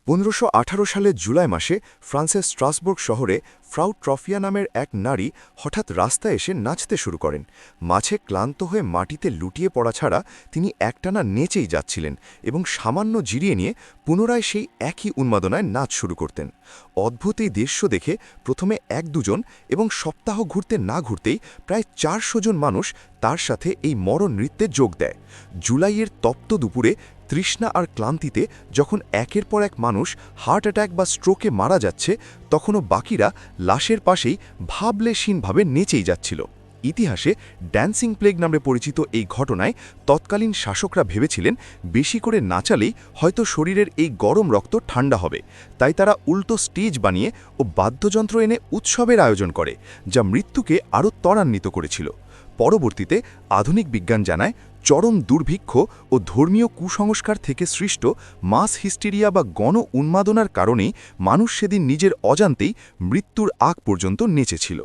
1518 সালের জুলাই মাসে ফ্রান্সের স্ট্রাসবুর্গ শহরে ফ্রাউ ট্রফিয়া নামের এক নারী হঠাৎ রাস্তায় এসে নাচতে শুরু করেন। মাঝে ক্লান্ত হয়ে মাটিতে লুটিয়ে পড়া ছাড়া তিনি একটানা নেচেই যাচ্ছিলেন এবং সামান্য জিরিয়ে নিয়ে পুনরায় সেই একই উন্মাদনায় নাচ শুরু করতেন। অদ্ভুত এই দৃশ্য দেখে প্রথমে এক দুজন এবং সপ্তাহ ঘুরতে না ঘুরতেই প্রায় 400 জন মানুষ তার সাথে এই মরণ নৃত্যে যোগ দেয়। জুলাইয়ের তপ্ত দুপুরে তৃষ্ণা আর ক্লান্তিতে যখন একের পর এক মানুষ হার্ট অ্যাটাক বা স্ট্রোকে মারা যাচ্ছে, তখনও বাকিরা লাশের পাশেই ভাবলেশীনভাবে নেচেই যাচ্ছিল। ইতিহাসে ড্যান্সিং প্লেগ নামে পরিচিত এই ঘটনায় তৎকালীন শাসকরা ভেবেছিলেন বেশি করে নাচালেই হয়তো শরীরের এই গরম রক্ত ঠান্ডা হবে, তাই তারা উল্টো স্টেজ বানিয়ে ও বাদ্যযন্ত্র এনে উৎসবের আয়োজন করে, যা মৃত্যুকে আরও ত্বরান্বিত করেছিল। পরবর্তীতে আধুনিক বিজ্ঞান জানায় চরম দুর্ভিক্ষ ও ধর্মীয় কুসংস্কার থেকে সৃষ্ট মাস হিস্টেরিয়া বা গণ উন্মাদনার কারণেই মানুষ সেদিন নিজের অজান্তেই মৃত্যুর আগ পর্যন্ত নেচেছিল।